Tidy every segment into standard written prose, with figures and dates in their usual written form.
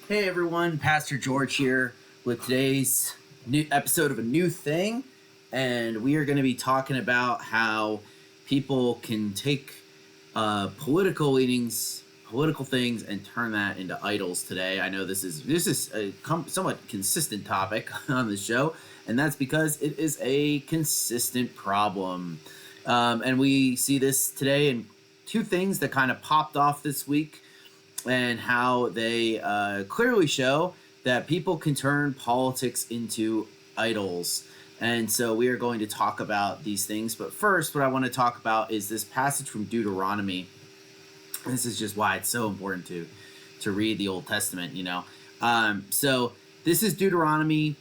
Hey everyone, Pastor George here with today's new episode of A New Thing, and we are going to be talking about how people can take political leanings, political things, and turn that into idols today. I know this is a somewhat consistent topic on the show, and that's because it is a consistent problem. And we see this today in two things that kind of popped off this week, and how they clearly show that people can turn politics into idols. And so we are going to talk about these things. But first, what I want to talk about is this passage from Deuteronomy. This is just why it's so important to read the Old Testament, you know. So this is Deuteronomy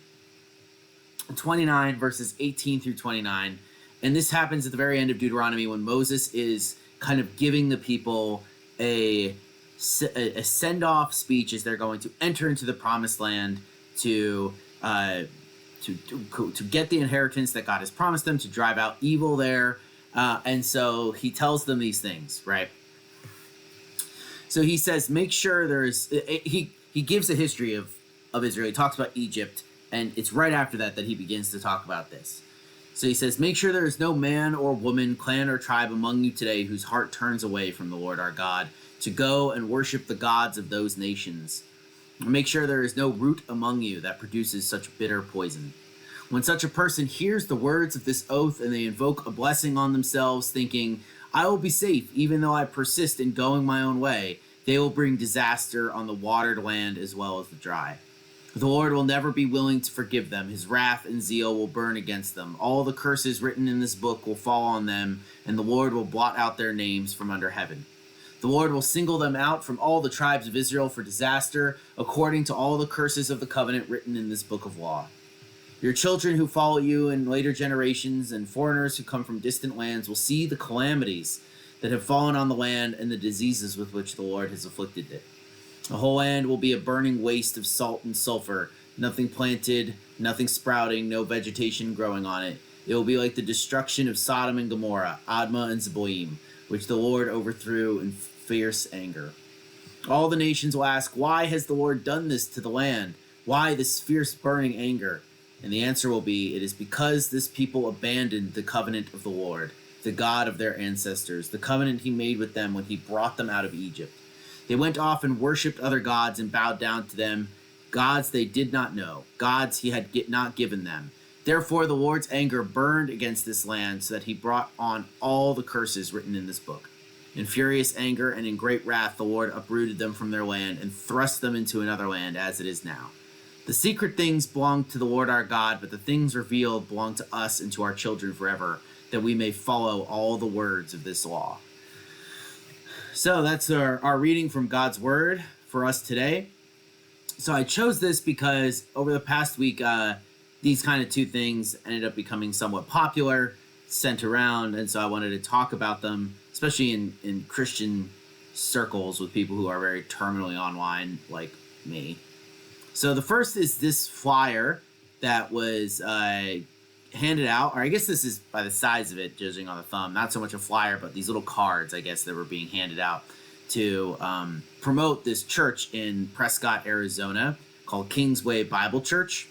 29, verses 18 through 29. And this happens at the very end of Deuteronomy when Moses is kind of giving the people a send-off speech as they're going to enter into the promised land to get the inheritance that God has promised them, to drive out evil there. And so he tells them these things, right? So he says, make sure he gives a history of Israel. He talks about Egypt, and it's right after that he begins to talk about this. So he says, make sure there is no man or woman, clan or tribe among you today whose heart turns away from the Lord our God to go and worship the gods of those nations. Make sure there is no root among you that produces such bitter poison. When such a person hears the words of this oath and they invoke a blessing on themselves, thinking, I will be safe even though I persist in going my own way, they will bring disaster on the watered land as well as the dry. The Lord will never be willing to forgive them. His wrath and zeal will burn against them. All the curses written in this book will fall on them, and the Lord will blot out their names from under heaven. The Lord will single them out from all the tribes of Israel for disaster, according to all the curses of the covenant written in this book of law. Your children who follow you in later generations and foreigners who come from distant lands will see the calamities that have fallen on the land and the diseases with which the Lord has afflicted it. The whole land will be a burning waste of salt and sulfur, nothing planted, nothing sprouting, no vegetation growing on it. It will be like the destruction of Sodom and Gomorrah, Admah and Zeboim, which the Lord overthrew in fierce anger. All the nations will ask, why has the Lord done this to the land? Why this fierce burning anger? And the answer will be, it is because this people abandoned the covenant of the Lord, the God of their ancestors, the covenant he made with them when he brought them out of Egypt. They went off and worshipped other gods and bowed down to them, gods they did not know, gods he had not given them. Therefore the Lord's anger burned against this land, so that he brought on all the curses written in this book. In furious anger and in great wrath, the Lord uprooted them from their land and thrust them into another land as it is now. The secret things belong to the Lord our God, but the things revealed belong to us and to our children forever, that we may follow all the words of this law. So that's our reading from God's Word for us today. So I chose this because over the past week, these kind of two things ended up becoming somewhat popular, sent around, and so I wanted to talk about them, especially in Christian circles with people who are very terminally online like me. So the first is this flyer that was handed out, or I guess this is by the size of it, judging on the thumb, not so much a flyer, but these little cards, I guess, that were being handed out to promote this church in Prescott, Arizona, called Kingsway Bible Church.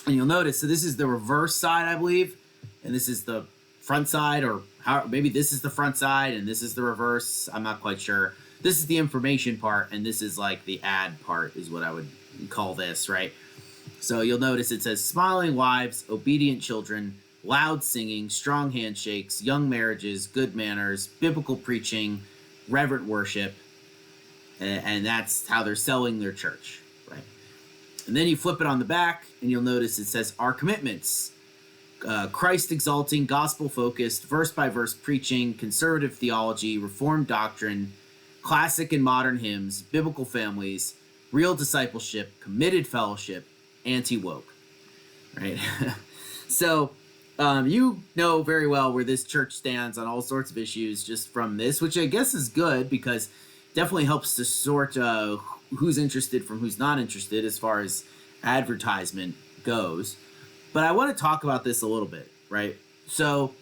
And you'll notice, so this is the reverse side, I believe, and this is the front side, or maybe this is the front side and this is the reverse. I'm not quite sure. This is the information part, and this is like the ad part is what I would call this, right? So you'll notice it says smiling wives, obedient children, loud singing, strong handshakes, young marriages, good manners, biblical preaching, reverent worship, and that's how they're selling their church, right? And then you flip it on the back, and you'll notice it says our commitments. Christ-exalting, gospel-focused, verse-by-verse preaching, conservative theology, reformed doctrine, classic and modern hymns, biblical families, real discipleship, committed fellowship, anti-woke, right? So you know very well where this church stands on all sorts of issues just from this, which I guess is good because definitely helps to sort who's interested from who's not interested as far as advertisement goes. But I want to talk about this a little bit, right? So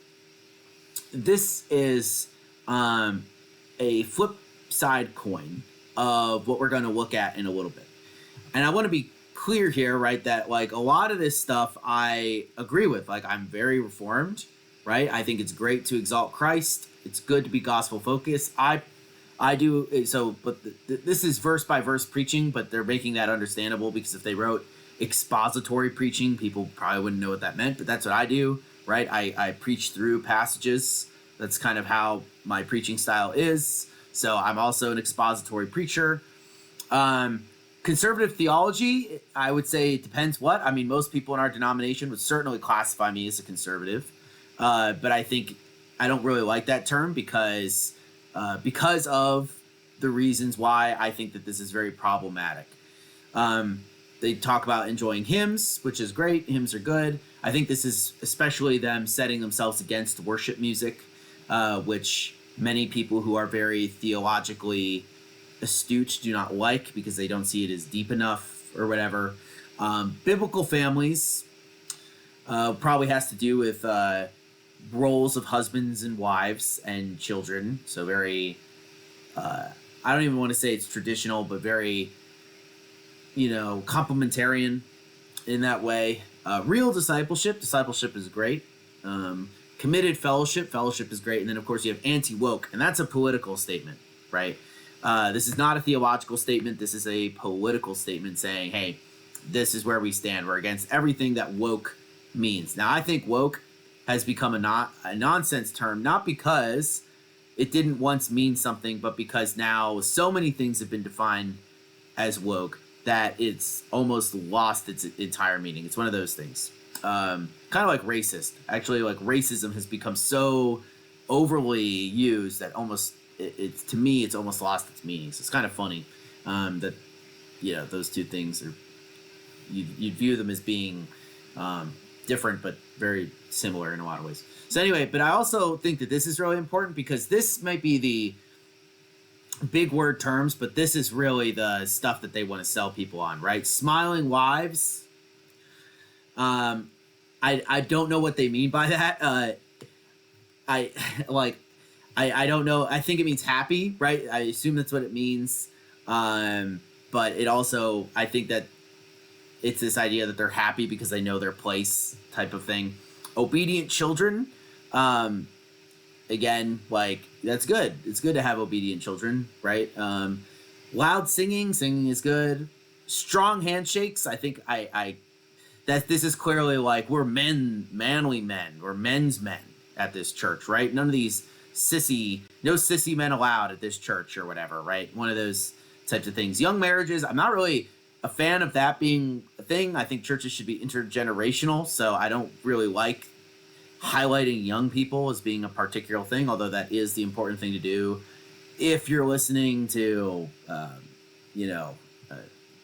this is a flip side coin of what we're going to look at in a little bit. And I want to be clear here, right, that like a lot of this stuff I agree with. Like, I'm very reformed, right? I think it's great to exalt Christ. It's good to be gospel focused. I do so, but this is verse by verse preaching, but they're making that understandable because if they wrote expository preaching, people probably wouldn't know what that meant. But that's what I do, right? I preach through passages. That's kind of how my preaching style is. So I'm also an expository preacher. Conservative theology, I would say it depends what. I mean, most people in our denomination would certainly classify me as a conservative. But I think I don't really like that term because of the reasons why I think that this is very problematic. They talk about enjoying hymns, which is great. Hymns are good. I think this is especially them setting themselves against worship music, which many people who are very theologically astute do not like because they don't see it as deep enough or whatever. Biblical families probably has to do with roles of husbands and wives and children. So very, I don't even want to say it's traditional, but very, complementarian in that way. Real discipleship is great. Committed fellowship is great. And then, of course, you have anti-woke, and that's a political statement, right? This is not a theological statement. This is a political statement saying, hey, this is where we stand. We're against everything that woke means. Now, I think woke has become a nonsense term, not because it didn't once mean something, but because now so many things have been defined as woke that it's almost lost its entire meaning. It's one of those things. Kind of like racist. Actually, like racism has become so overly used that almost it's to me it's almost lost its meaning. So it's kind of funny that those two things are you'd view them as being different but very similar in a lot of ways. So anyway, but I also think that this is really important because this might be the big word terms, but this is really the stuff that they want to sell people on, right? Smiling wives. I don't know what they mean by that. I don't know. I think it means happy, right? I assume that's what it means. But it also, I think that it's this idea that they're happy because they know their place type of thing. Obedient children. Again, like, that's good. It's good to have obedient children, right? Loud singing is good. Strong handshakes. I think that this is clearly like we're manly men. We're men's men at this church, right? None of these no sissy men allowed at this church or whatever, right? One of those types of things. Young marriages, I'm not really a fan of that being a thing. I think churches should be intergenerational, so I don't really like highlighting young people as being a particular thing, although that is the important thing to do if you're listening to,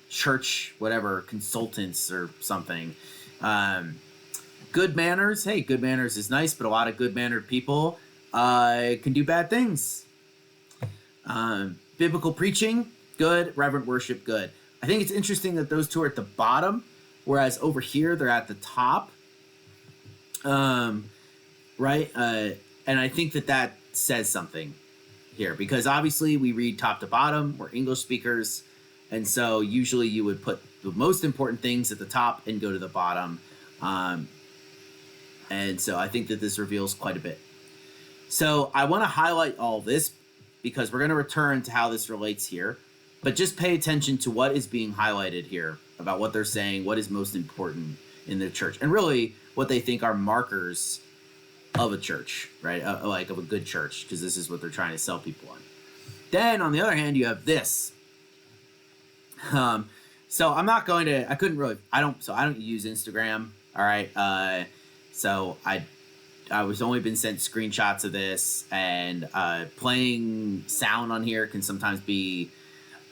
church, whatever, consultants or something. Good manners. Hey, good manners is nice, but a lot of good-mannered people can do bad things. Biblical preaching, good. Reverent worship, good. I think it's interesting that those two are at the bottom, whereas over here they're at the top. Right? And I think that says something here, because obviously we read top to bottom. We're English speakers. And so usually you would put the most important things at the top and go to the bottom. And so I think that this reveals quite a bit. So I want to highlight all this because we're going to return to how this relates here. But just pay attention to what is being highlighted here about what they're saying, what is most important in the church, and really what they think are markers of a church, right? Like of a good church, because this is what they're trying to sell people on. Then on the other hand, you have this. So I'm not going to, I don't use Instagram. All right. So I was only been sent screenshots of this, and playing sound on here can sometimes be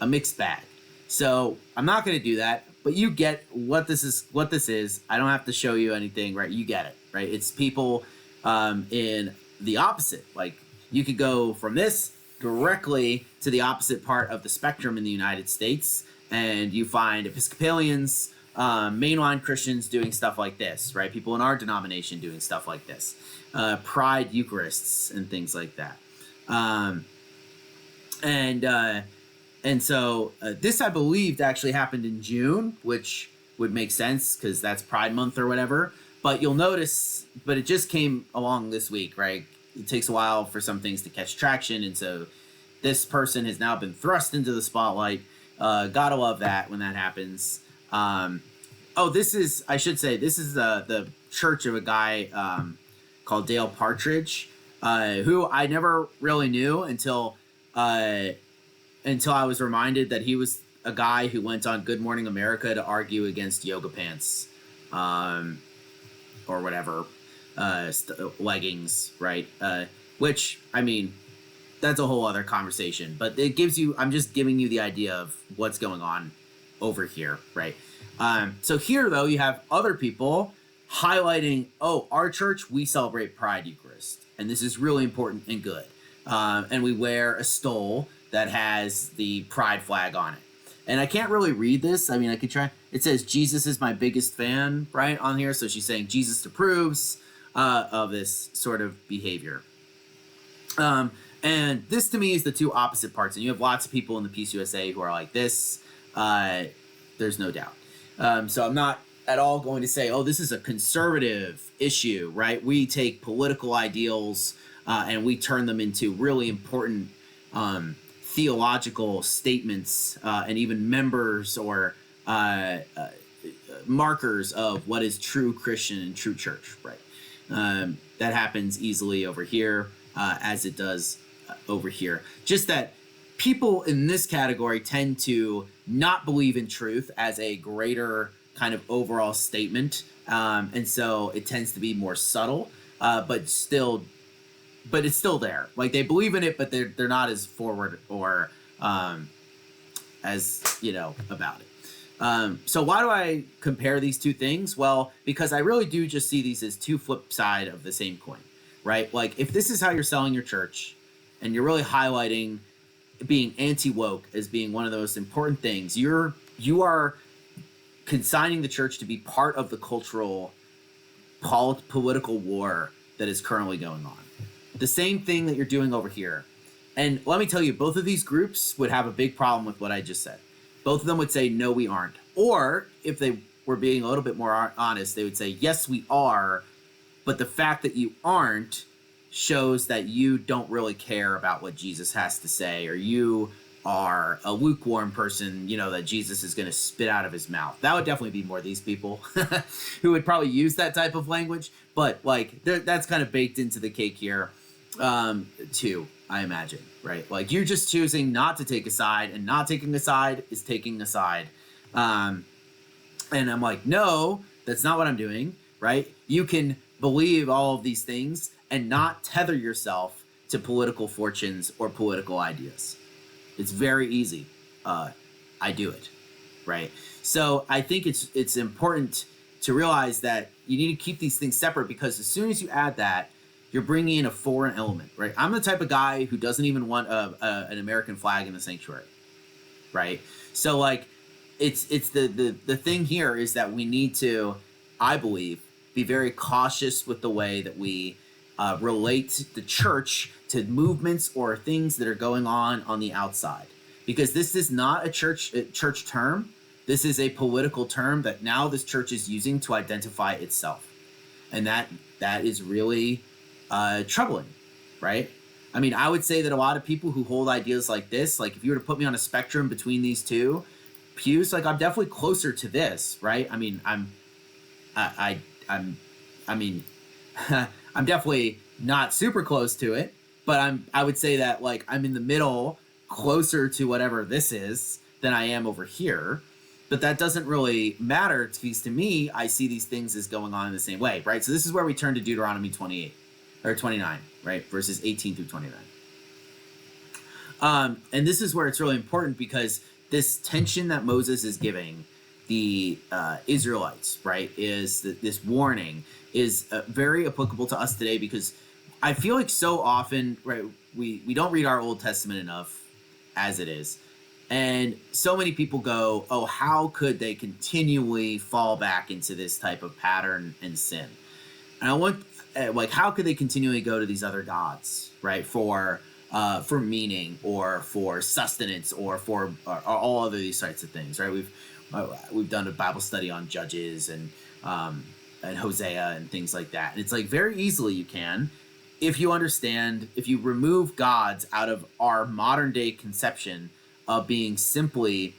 a mixed bag. So I'm not going to do that, but you get what this is. I don't have to show you anything, right? You get it, right? It's people in the opposite. Like, you could go from this directly to the opposite part of the spectrum in the United States, and you find Episcopalians, mainline Christians doing stuff like this, right? People in our denomination doing stuff like this. Pride Eucharists and things like that. And so this, I believed, actually happened in June, which would make sense because that's Pride Month or whatever. But you'll notice, but it just came along this week, right? It takes a while for some things to catch traction. And so this person has now been thrust into the spotlight. Gotta love that when that happens. This is, I should say, this is the church of a guy called Dale Partridge, who I never really knew until I was reminded that he was a guy who went on Good Morning America to argue against yoga pants, or whatever, leggings, right? Which, I mean, that's a whole other conversation, but it gives you, I'm just giving you the idea of what's going on over here, right? So here, though, you have other people highlighting, oh, our church, we celebrate Pride Eucharist, and this is really important and good. And we wear a stole that has the pride flag on it. And I can't really read this. I mean, I could try. It says, Jesus is my biggest fan, right, on here. So she's saying Jesus approves of this sort of behavior. And this, to me, is the two opposite parts. And you have lots of people in the Peace USA who are like this. There's no doubt. So I'm not at all going to say, oh, this is a conservative issue, right? We take political ideals and we turn them into really important theological statements and even members or markers of what is true Christian and true church, right? That happens easily over here as it does over here. Just that people in this category tend to not believe in truth as a greater kind of overall statement. And so it tends to be more subtle, but it's still there. Like, they believe in it, but they're not as forward or as, about it. So why do I compare these two things? Well, because I really do just see these as two flip side of the same coin, right? Like, if this is how you're selling your church and you're really highlighting being anti-woke as being one of the most important things, you are consigning the church to be part of the cultural political war that is currently going on. The same thing that you're doing over here. And let me tell you, both of these groups would have a big problem with what I just said. Both of them would say, no, we aren't. Or if they were being a little bit more honest, they would say, yes, we are. But the fact that you aren't shows that you don't really care about what Jesus has to say, or you are a lukewarm person, that Jesus is going to spit out of his mouth. That would definitely be more these people who would probably use that type of language. But like, that's kind of baked into the cake here too, I imagine, right? Like, you're just choosing not to take a side, and not taking a side is taking a side. And I'm like, no, that's not what I'm doing, right? You can believe all of these things and not tether yourself to political fortunes or political ideas. It's very easy. I do it, right? So I think it's important to realize that you need to keep these things separate, because as soon as you add that, you're bringing in a foreign element, right? I'm the type of guy who doesn't even want an American flag in the sanctuary, right? So like, it's the thing here is that we need to, I believe, be very cautious with the way that we relate the church to movements or things that are going on the outside, because this is not a church term. This is a political term that now this church is using to identify itself, and that is really troubling, right? I mean, I would say that a lot of people who hold ideas like this, like if you were to put me on a spectrum between these two pews, like I'm definitely closer to this, right? I mean, I'm definitely not super close to it, but I would say that like I'm in the middle, closer to whatever this is than I am over here. But that doesn't really matter, because to me, I see these things as going on in the same way, right? So this is where we turn to Deuteronomy 28 or 29, right? Verses 18 through 29. And this is where it's really important, because this tension that Moses is giving the Israelites, right, is this warning is very applicable to us today, because I feel like so often, right, we don't read our Old Testament enough as it is. And so many people go, oh, how could they continually fall back into this type of pattern and sin? And I want, like, how could they continually go to these other gods, right, for for meaning or for sustenance or for all other these types of things, right? We've done a Bible study on Judges and Hosea and things like that. And it's like very easily you can, if you understand, if you remove gods out of our modern day conception of being simply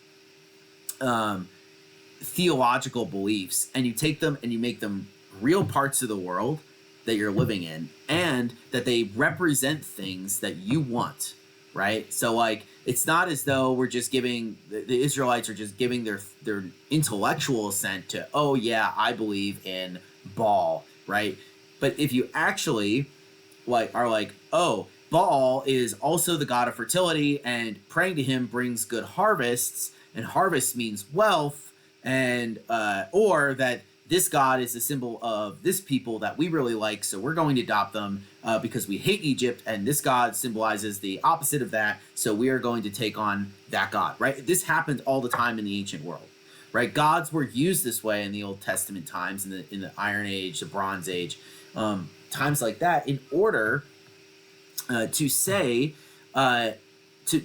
theological beliefs, and you take them and you make them real parts of the world that you're living in, and that they represent things that you want, right? So like, it's not as though we're just giving, the Israelites are just giving their intellectual assent to, oh yeah, I believe in Baal, right? But if you actually are like, oh, Baal is also the god of fertility, and praying to him brings good harvests, and harvest means wealth, and or that this god is a symbol of this people that we really like, so we're going to adopt them because we hate Egypt, and this god symbolizes the opposite of that, so we are going to take on that god, right? This happened all the time in the ancient world, right? Gods were used this way in the Old Testament times, in the Iron Age, the Bronze Age, times like that, in order to say, to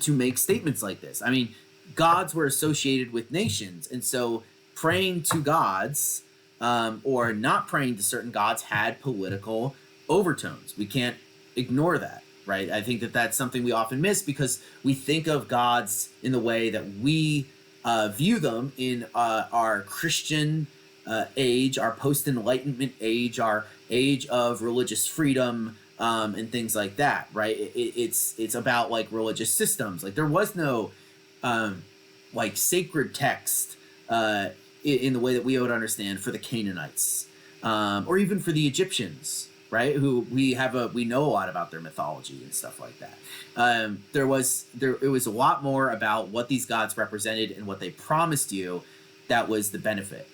make statements like this. I mean, gods were associated with nations, and so praying to gods or not praying to certain gods had political overtones. We can't ignore that, right? I think that that's something we often miss because we think of gods in the way that we view them in our Christian age, our post-Enlightenment age, our age of religious freedom, and things like that, right? It's about like religious systems. Like there was no like sacred text in the way that we would understand for the Canaanites, or even for the Egyptians, right? Who we know a lot about their mythology and stuff like that. It was a lot more about what these gods represented and what they promised you. That was the benefit.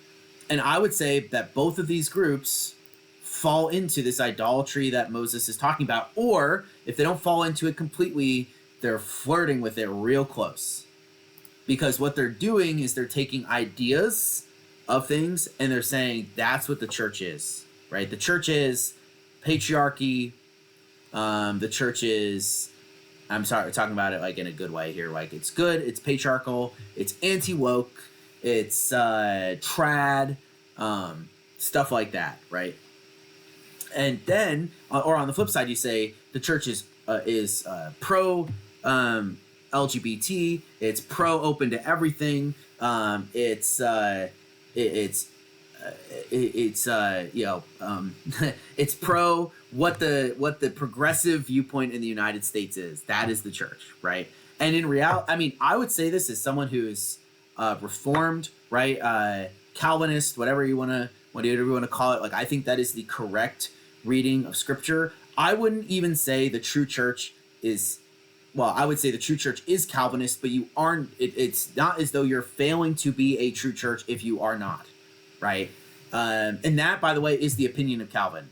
And I would say that both of these groups fall into this idolatry that Moses is talking about, or if they don't fall into it completely, they're flirting with it real close. Because what they're doing is they're taking ideas of things and they're saying that's what the church is, right? The church is patriarchy. The church is, I'm sorry, we're talking about it like in a good way here. Like it's good, it's patriarchal, it's anti-woke, it's trad, stuff like that, right? And then, or on the flip side, you say the church is pro LGBT. It's pro open to everything. It's it's pro what the progressive viewpoint in the United States is. That is the church, right? And in reality, I mean, I would say this as someone who is reformed, right? Calvinist, whatever you want to call it. Like, I think that is the correct reading of Scripture. I wouldn't even say the true church is. Well, I would say the true church is Calvinist, but you aren't. It's not as though you're failing to be a true church if you are not, right? And that, by the way, is the opinion of Calvin.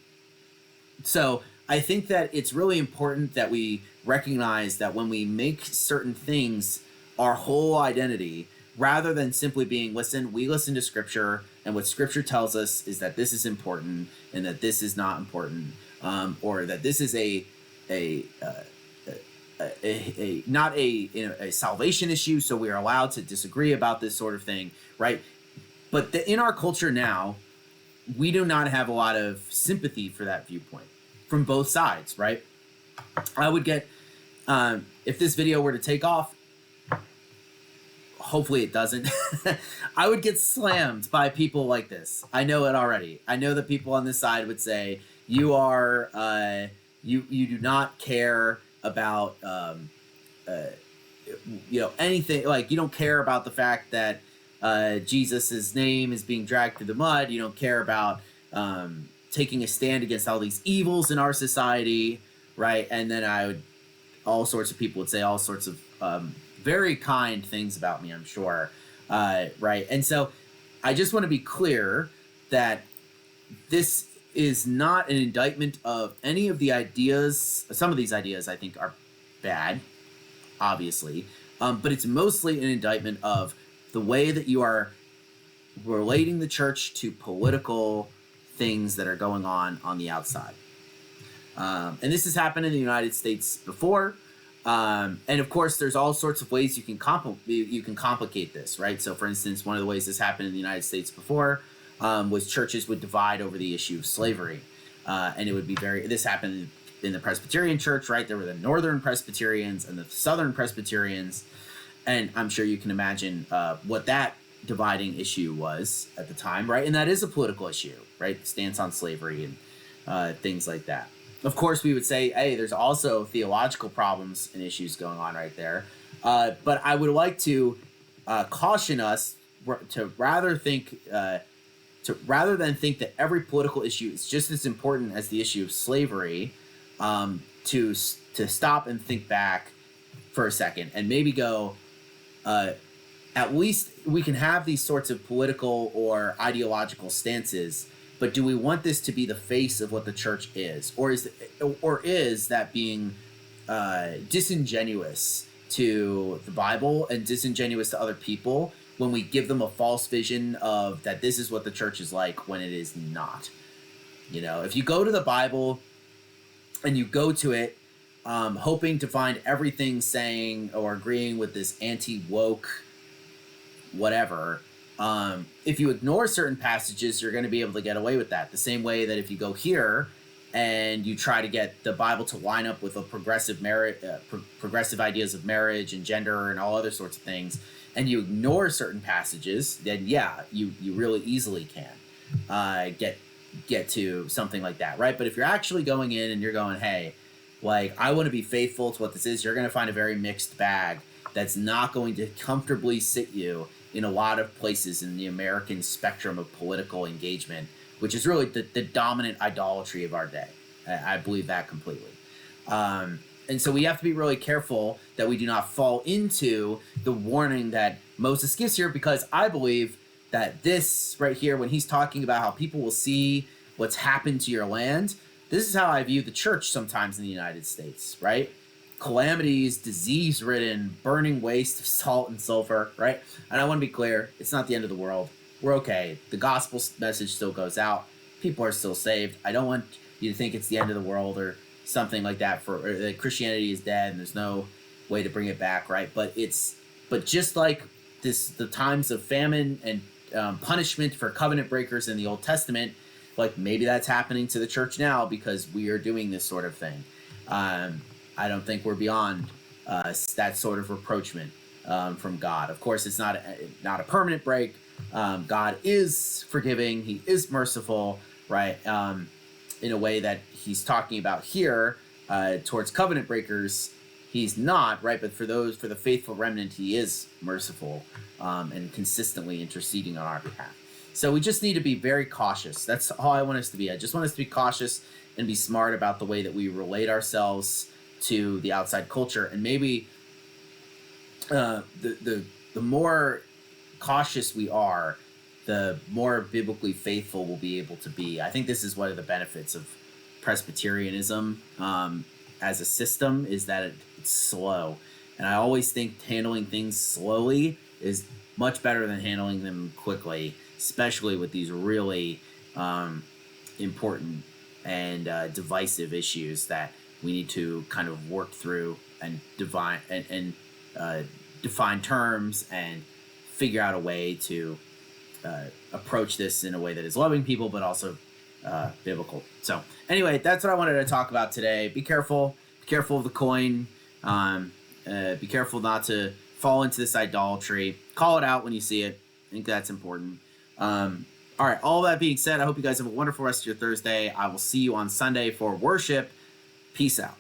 So I think that it's really important that we recognize that when we make certain things our whole identity, rather than simply being, we listen to Scripture, and what Scripture tells us is that this is important and that this is not important, or that this is not a salvation issue, so we are allowed to disagree about this sort of thing, right? But in our culture now, we do not have a lot of sympathy for that viewpoint from both sides, right? I would get, if this video were to take off, hopefully it doesn't, I would get slammed by people like this. I know it already. I know that people on this side would say, you are, you do not care about anything. Like, you don't care about the fact that Jesus's name is being dragged through the mud. You don't care about taking a stand against all these evils in our society, right? And then all sorts of people would say all sorts of very kind things about me, I'm sure, right? And so I just want to be clear that this is not an indictment of any of the ideas. Some of these ideas I think are bad, obviously, but it's mostly an indictment of the way that you are relating the church to political things that are going on the outside. And this has happened in the United States before. And of course, there's all sorts of ways you can complicate this, right? So, for instance, one of the ways this happened in the United States before was churches would divide over the issue of slavery, and it would be this happened in the Presbyterian Church, right? There were the Northern Presbyterians and the Southern Presbyterians, and I'm sure you can imagine what that dividing issue was at the time, right? And that is a political issue, right? Stance on slavery and things like that. Of course, we would say, hey, there's also theological problems and issues going on right there. But I would like to caution us to rather than think that every political issue is just as important as the issue of slavery, to stop and think back for a second and maybe go, at least we can have these sorts of political or ideological stances, but do we want this to be the face of what the church is? Or is that being disingenuous to the Bible and disingenuous to other people when we give them a false vision of that this is what the church is like when it is not? If you go to the Bible and you go to it hoping to find everything saying or agreeing with this anti-woke whatever, if you ignore certain passages, you're going to be able to get away with that. The same way that if you go here and you try to get the Bible to line up with a progressive ideas of marriage and gender and all other sorts of things, and you ignore certain passages, then yeah, you really easily can get to something like that, right? But if you're actually going in and you're going, hey, like, I want to be faithful to what this is, you're going to find a very mixed bag that's not going to comfortably sit you in a lot of places in the American spectrum of political engagement, which is really the dominant idolatry of our day. I believe that completely. And so we have to be really careful that we do not fall into the warning that Moses gives here, because I believe that this right here, when he's talking about how people will see what's happened to your land, this is how I view the church sometimes in the United States, right? Calamities, disease-ridden, burning waste of salt and sulfur, right? And I want to be clear, it's not the end of the world. We're okay. The gospel message still goes out. People are still saved. I don't want you to think it's the end of the world or something like that, or that Christianity is dead and there's no way to bring it back, right? But just like the times of famine and punishment for covenant breakers in the Old Testament, like maybe that's happening to the church now because we are doing this sort of thing. I don't think we're beyond that sort of reproachment from God. Of course, it's not a permanent break. God is forgiving. He is merciful, right? In a way that he's talking about here towards covenant breakers, he's not, right? But for the faithful remnant, he is merciful and consistently interceding on our behalf. So we just need to be very cautious. That's all I want us to be. I just want us to be cautious and be smart about the way that we relate ourselves to the outside culture. And maybe the more cautious we are, the more biblically faithful we'll be able to be. I think this is one of the benefits of Presbyterianism as a system, is that it's slow. And I always think handling things slowly is much better than handling them quickly, especially with these really important and divisive issues that we need to kind of work through and define terms and figure out a way to approach this in a way that is loving people, but also biblical. So anyway, that's what I wanted to talk about today. Be careful of the coin. Be careful not to fall into this idolatry. Call it out when you see it. I think that's important. All right, all that being said, I hope you guys have a wonderful rest of your Thursday. I will see you on Sunday for worship. Peace out.